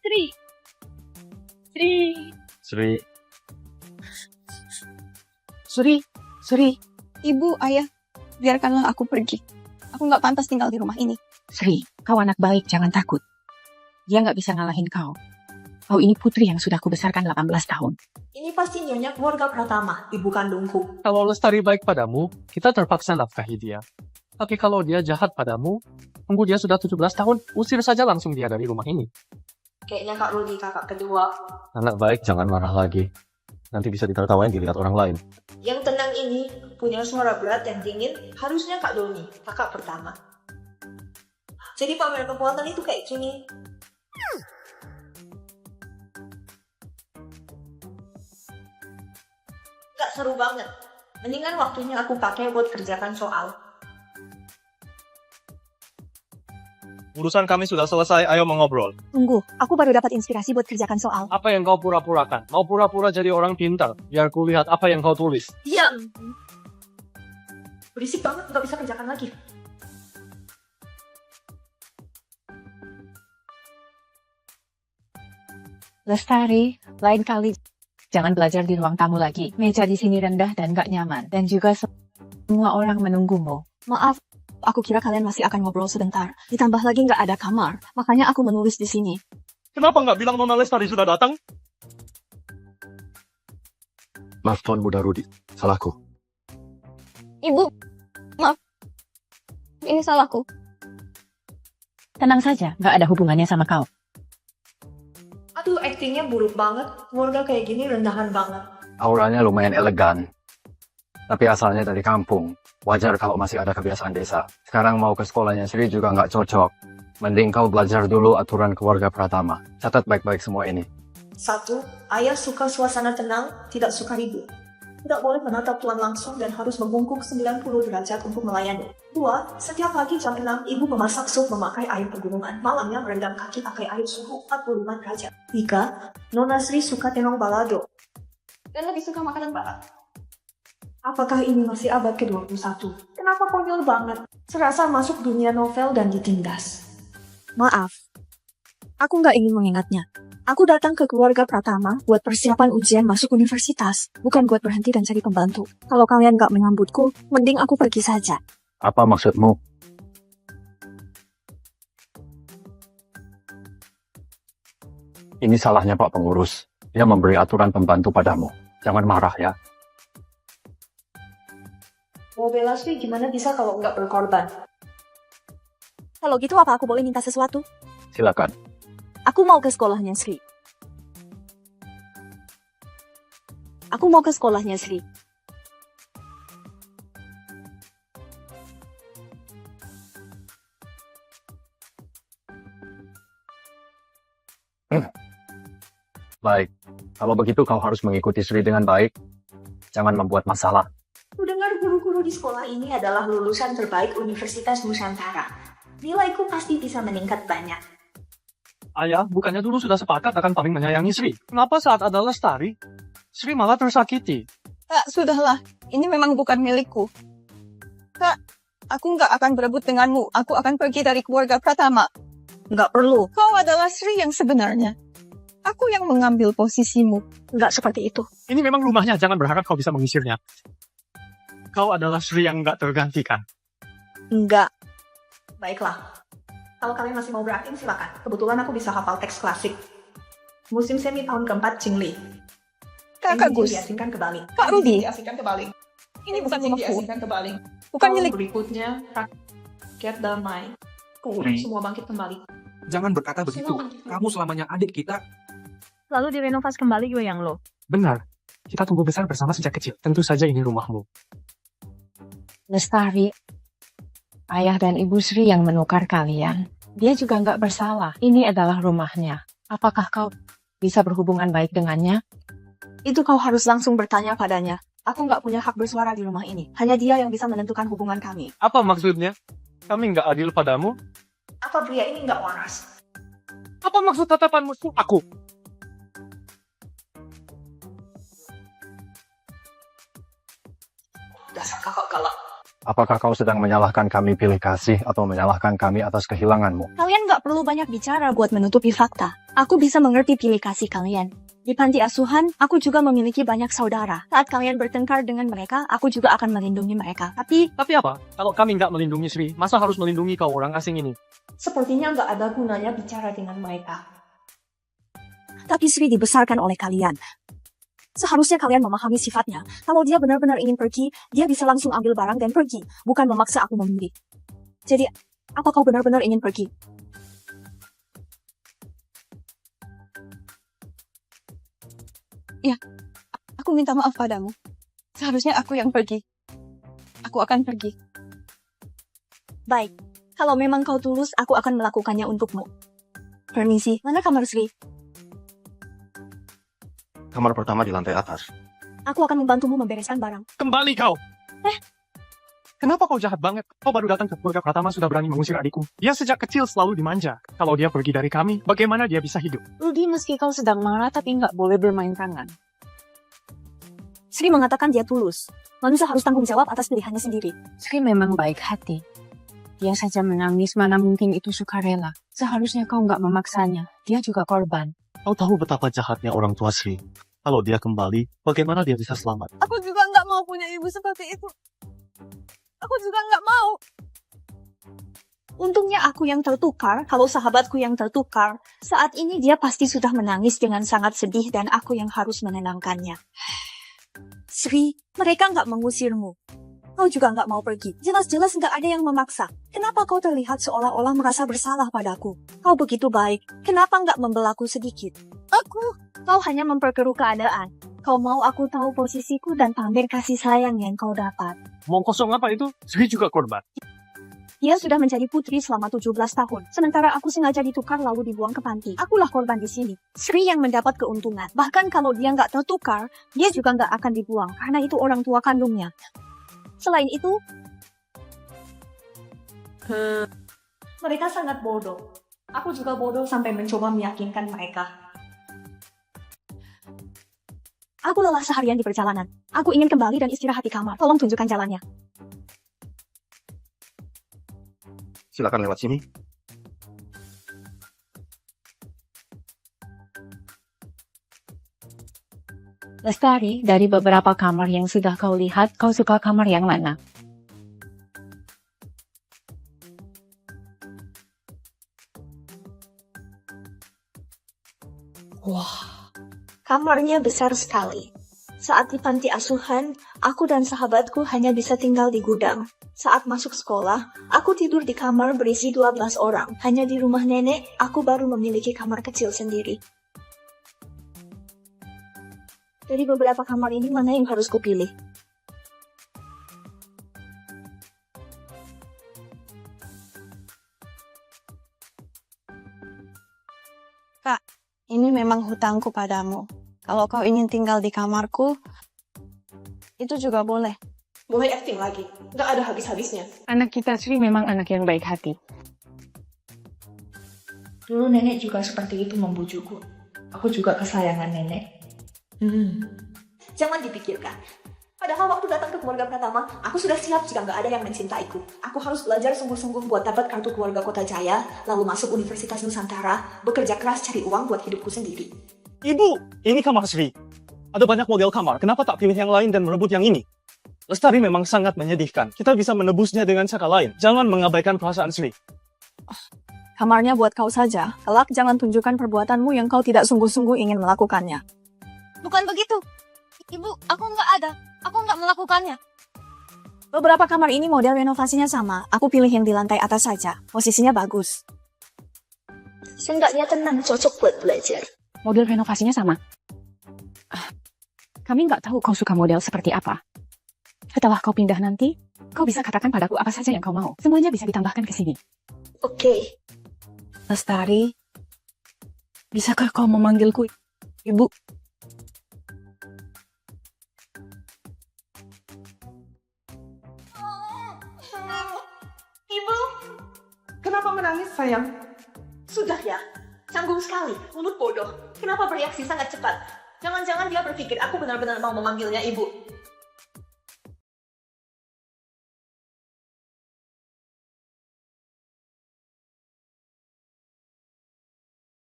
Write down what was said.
Sri. Sri. Sri. Sri, Ibu, ayah, biarkanlah aku pergi. Aku nggak pantas tinggal di rumah ini. Sri, kau anak baik, jangan takut. Dia nggak bisa ngalahin kau. Kau ini putri yang sudah kubesarkan 18 tahun. Ini pasti nyonya keluarga Pratama, ibu kandungku. Kalau Lestari baik padamu, kita terpaksa nafkahi dia. Tapi kalau dia jahat padamu, tunggu dia sudah 17 tahun, usir saja langsung dia dari rumah ini. Kayaknya Kak Rudi kakak kedua. Anak baik jangan marah lagi. Nanti bisa ditertawain dilihat orang lain. Yang tenang ini punya suara berat dan dingin, harusnya Kak Doni, kakak pertama. Jadi pamer kekuatan itu kayak gini. Gak seru banget. Mendingan waktunya aku pakai buat kerjakan soal. Urusan kami sudah selesai, ayo mengobrol. Tunggu, aku baru dapat inspirasi buat kerjakan soal. Apa yang kau pura-purakan? Mau pura-pura jadi orang pintar, biar kulihat apa yang kau tulis. Iya. Berisik banget, gak bisa kerjakan lagi. Lestari, lain kali jangan belajar di ruang tamu lagi. Meja di sini rendah dan gak nyaman. Dan juga semua orang menunggumu. Maaf, aku kira kalian masih akan ngobrol sebentar. Ditambah lagi nggak ada kamar, makanya aku menulis di sini. Kenapa nggak bilang Nona Lestari sudah datang? Maaf Tuan Muda Rudi, salahku. Ibu, maaf. Ini salahku. Tenang saja, gak ada hubungannya sama kau. Aduh, aktingnya buruk banget. Keluarga kayak gini rendahan banget. Auranya lumayan elegan. Tapi asalnya dari kampung. Wajar kalau masih ada kebiasaan desa. Sekarang mau ke sekolahnya Sri juga nggak cocok. Mending kau belajar dulu aturan keluarga Pratama. Catat baik-baik semua ini. 1. Ayah suka suasana tenang, tidak suka ribut. Tidak boleh menatap tuan langsung dan harus membungkuk 90 derajat untuk melayani. 2. Setiap pagi jam 6, ibu memasak sup memakai air pegunungan. Malamnya merendam kaki pakai air suhu 45 derajat. 3. Nona Sri suka tenong balado. Dan lebih suka makanan barat. Apakah ini masih abad ke-21? Kenapa konyol banget? Serasa masuk dunia novel dan ditindas. Maaf, aku nggak ingin mengingatnya. Aku datang ke keluarga Pratama buat persiapan ujian masuk universitas, bukan buat berhenti dan cari pembantu. Kalau kalian nggak menyambutku, mending aku pergi saja. Apa maksudmu? Ini salahnya Pak Pengurus. Dia memberi aturan pembantu padamu. Jangan marah ya. Mau bela Sri gimana bisa kalau nggak berkorban? Kalau gitu apa aku boleh minta sesuatu? Silakan. Aku mau ke sekolahnya Sri. Aku mau ke sekolahnya Sri. Baik. Kalau begitu kau harus mengikuti Sri dengan baik. Jangan membuat masalah. Ku dengar guru-guru di sekolah ini adalah lulusan terbaik Universitas Nusantara. Nilaiku pasti bisa meningkat banyak. Ayah, bukannya dulu sudah sepakat akan paling menyayangi Sri? Kenapa saat ada Lestari, Sri malah tersakiti? Kak, sudahlah. Ini memang bukan milikku. Kak, aku nggak akan berebut denganmu. Aku akan pergi dari keluarga Pratama. Nggak perlu. Kau adalah Sri yang sebenarnya. Aku yang mengambil posisimu. Nggak seperti itu. Ini memang rumahnya, jangan berharap kau bisa mengisirnya. Kau adalah Sri yang nggak tergantikan. Nggak. Baiklah. Kalau kalian masih mau berakting, silakan. Kebetulan aku bisa hafal teks klasik. Musim semi tahun keempat Cingli. Kakak Ini Gus. diasingkan ke Bali. Kak Rudi. Diasingkan ke Bali. Ini bukan rumahku. Diasingkan ke Bali. Bukan Tahun milik. berikutnya, rakyat damai. Semua bangkit kembali. Jangan berkata begitu. Kamu selamanya adik kita. Lalu direnovasi kembali Yoyang lo. Benar, kita tumbuh besar bersama sejak kecil. Tentu saja ini rumahmu. Lestari, ayah dan ibu Sri yang menukar kalian. Dia juga nggak bersalah. Ini adalah rumahnya. Apakah kau bisa berhubungan baik dengannya? Itu kau harus langsung bertanya padanya. Aku nggak punya hak bersuara di rumah ini. Hanya dia yang bisa menentukan hubungan kami. Apa maksudnya? Kami nggak adil padamu? Apa pria ini nggak waras? Apa maksud tatapanmu? Aku. Dasar kakak galak. Apakah kau sedang menyalahkan kami pilih kasih atau menyalahkan kami atas kehilanganmu? Kalian nggak perlu banyak bicara buat menutupi fakta. Aku bisa mengerti pilih kasih kalian. Di panti asuhan, aku juga memiliki banyak saudara. Saat kalian bertengkar dengan mereka, aku juga akan melindungi mereka. Tapi, apa? Kalau kami nggak melindungi Sri, masa harus melindungi kau orang asing ini? Sepertinya nggak ada gunanya bicara dengan mereka. tapi Sri dibesarkan oleh kalian. Seharusnya kalian memahami sifatnya. Kalau dia benar-benar ingin pergi, dia bisa langsung ambil barang dan pergi, bukan memaksa aku memilih. Jadi, apa kau benar-benar ingin pergi? Ya, aku minta maaf padamu. Seharusnya aku yang pergi. Aku akan pergi. Baik, kalau memang kau tulus, aku akan melakukannya untukmu. Permisi, mana kamar Sri? Kamar pertama di lantai atas. Aku akan membantumu membereskan barang. Kembali kau! Kenapa kau jahat banget? Kau baru datang ke keluarga Pratama sudah berani mengusir adikku. Dia sejak kecil selalu dimanja. Kalau dia pergi dari kami, bagaimana dia bisa hidup? Rudi, meski kau sedang marah, tapi nggak boleh bermain tangan. Sri mengatakan dia tulus. Manusia harus tanggung jawab atas pilihannya sendiri. Sri memang baik hati. Dia saja menangis, mana mungkin itu sukarela. Seharusnya kau nggak memaksanya. Dia juga korban. Kau tahu betapa jahatnya orang tua Sri. Kalau dia kembali, bagaimana dia bisa selamat? Aku juga nggak mau punya ibu seperti itu. Aku juga nggak mau. Untungnya aku yang tertukar, kalau sahabatku yang tertukar. Saat ini dia pasti sudah menangis dengan sangat sedih dan aku yang harus menenangkannya. Sri, mereka nggak mengusirmu. Kau juga nggak mau pergi. Jelas-jelas nggak ada yang memaksa. Kenapa kau terlihat seolah-olah merasa bersalah padaku? Kau begitu baik. Kenapa nggak membelaku sedikit? Kau hanya memperkeruh keadaan. Kau mau aku tahu posisiku dan pamer kasih sayang yang kau dapat. Mau kosong apa itu? Sri juga korban. Dia sudah menjadi putri selama 17 tahun. Sementara aku sengaja ditukar lalu dibuang ke panti. Akulah korban di sini. Sri yang mendapat keuntungan. Bahkan kalau dia nggak tertukar, dia juga nggak akan dibuang. Karena itu orang tua kandungnya. Selain itu, Mereka sangat bodoh. Aku juga bodoh sampai mencoba meyakinkan mereka. aku lelah seharian di perjalanan. Aku ingin kembali dan istirahat di kamar. Tolong tunjukkan jalannya. Silakan lewat sini. Lestari, dari beberapa kamar yang sudah kau lihat, kau suka kamar yang mana? Kamarnya besar sekali. Saat di panti asuhan, aku dan sahabatku hanya bisa tinggal di gudang. Saat masuk sekolah, aku tidur di kamar berisi 12 orang. Hanya di rumah nenek, aku baru memiliki kamar kecil sendiri. Dari beberapa kamar ini, mana yang harus kupilih? Kak, ini memang hutangku padamu. Kalau kau ingin tinggal di kamarku, itu juga boleh. Boleh acting lagi. Nggak ada habis-habisnya. Anak kita Sri memang anak yang baik hati. Dulu nenek juga seperti itu membujukku. Aku juga kesayangan nenek. Jangan dipikirkan. Padahal waktu datang ke keluarga Pratama, aku sudah siap jika nggak ada yang mencintaiku. Aku harus belajar sungguh-sungguh buat dapat kartu keluarga Kota Jaya, lalu masuk Universitas Nusantara, bekerja keras cari uang buat hidupku sendiri. Ibu, ini kamar Sri. Ada banyak model kamar, kenapa tak pilih yang lain dan merebut yang ini? Lestari memang sangat menyedihkan. Kita bisa menebusnya dengan cara lain. Jangan mengabaikan perasaan Sri. Kamarnya buat kau saja. Kelak jangan tunjukkan perbuatanmu yang kau tidak sungguh-sungguh ingin melakukannya. Bukan begitu. Ibu, aku nggak ada. Aku nggak melakukannya. Beberapa kamar ini model renovasinya sama. Aku pilih yang di lantai atas saja. Posisinya bagus. Seenggaknya tenang, cocok buat belajar. Model renovasinya sama. Kami nggak tahu kau suka model seperti apa. Setelah kau pindah nanti, kau bisa katakan padaku apa saja yang kau mau. Semuanya bisa ditambahkan ke sini. Oke. Lestari, bisakah kau memanggilku Ibu? Ibu, Kenapa menangis, sayang? sudah ya. Canggung sekali, mulut bodoh. Kenapa bereaksi sangat cepat? Jangan-jangan dia berpikir aku benar-benar mau memanggilnya ibu.